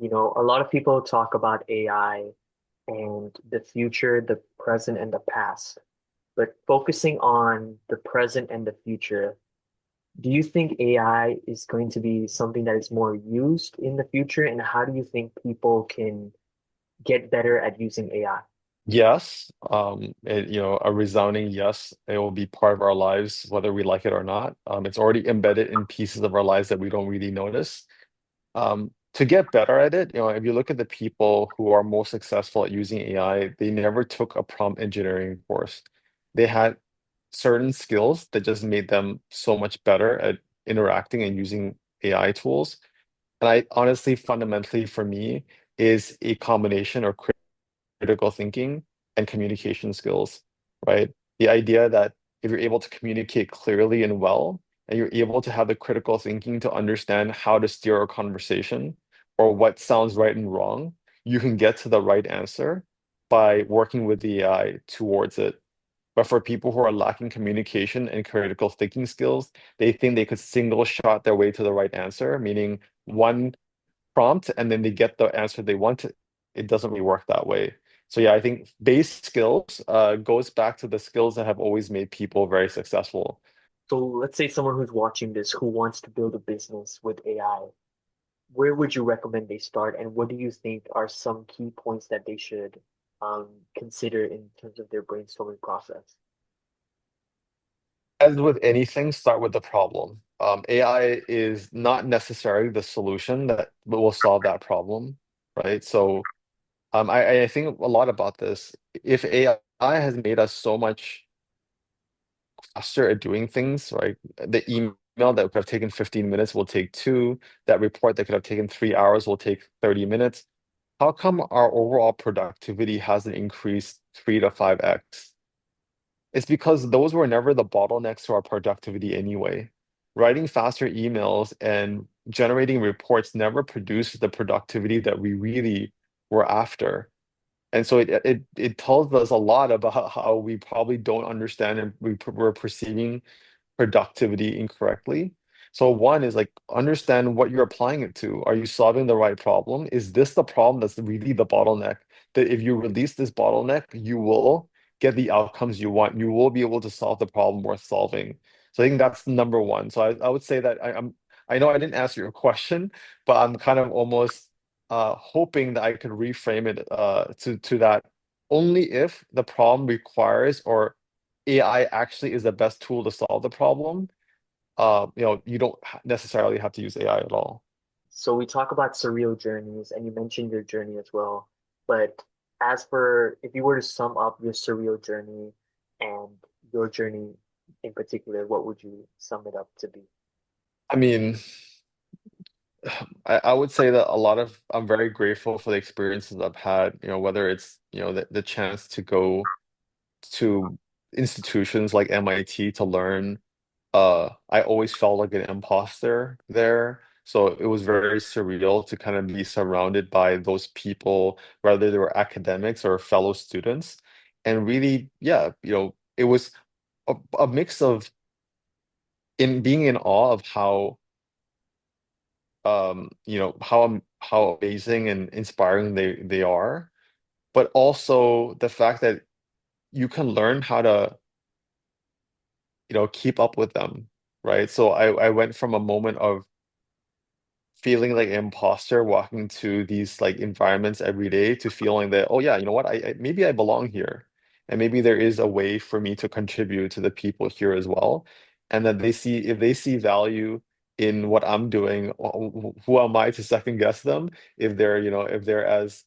A lot of people talk about AI and the future, the present, and the past. But focusing on the present and the future, do you think AI is going to be something that is more used in the future? And how do you think people can get better at using AI? Yes, a resounding yes. It will be part of our lives, whether we like it or not. It's already embedded in pieces of our lives that we don't really notice. To get better at it, if you look at the people who are most successful at using AI, they never took a prompt engineering course. They had certain skills that just made them so much better at interacting and using AI tools. And I honestly, fundamentally, for me, is a combination or critical thinking and communication skills, right? The idea that if you're able to communicate clearly and well, and you're able to have the critical thinking to understand how to steer a conversation or what sounds right and wrong, you can get to the right answer by working with the AI towards it. But for people who are lacking communication and critical thinking skills, they think they could single shot their way to the right answer, meaning one prompt and then they get the answer they want. It doesn't really work that way. So yeah, I think base skills goes back to the skills that have always made people very successful. So let's say someone who's watching this who wants to build a business with AI, where would you recommend they start, and what do you think are some key points that they should consider in terms of their brainstorming process? As with anything, start with the problem. AI is not necessarily the solution that will solve that problem, right? So I think a lot about this. If AI has made us so much faster at doing things, right? The email that could have taken 15 minutes will take two. That report that could have taken 3 hours will take 30 minutes. How come our overall productivity hasn't increased 3 to 5x? It's because those were never the bottlenecks to our productivity anyway. Writing faster emails and generating reports never produced the productivity that we really were after. And so it tells us a lot about how we probably don't understand and we're perceiving productivity incorrectly. So one is like understand what you're applying it to. Are you solving the right problem? Is this the problem that's really the bottleneck? That if you release this bottleneck, you will get the outcomes you want. You will be able to solve the problem worth solving. So I think that's number one. So I would say that I know I didn't answer your question, but I'm kind of almost hoping that I could reframe it to that only if the problem requires or AI actually is the best tool to solve the problem. You don't necessarily have to use AI at all. So we talk about surreal journeys, and you mentioned your journey as well. But as for if you were to sum up your surreal journey and your journey in particular, what would you sum it up to be? I mean, I would say that I'm very grateful for the experiences I've had, whether it's, the chance to go to institutions like MIT to learn. I always felt like an imposter there. So it was very surreal to kind of be surrounded by those people, whether they were academics or fellow students. And really, yeah, it was a mix of in being in awe of how amazing and inspiring they are, but also the fact that you can learn how to, keep up with them, right? So I went from a moment of feeling like an imposter walking to these like environments every day to feeling that, oh yeah, you know what, maybe I belong here. And maybe there is a way for me to contribute to the people here as well. And that if they see value in what I'm doing, who am I to second guess them if they're as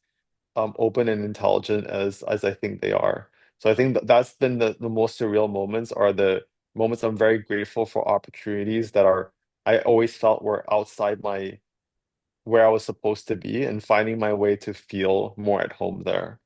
open and intelligent as I think they are. So I think that's been the most surreal moments are the moments I'm very grateful for opportunities that are I always felt were outside my where I was supposed to be and finding my way to feel more at home there.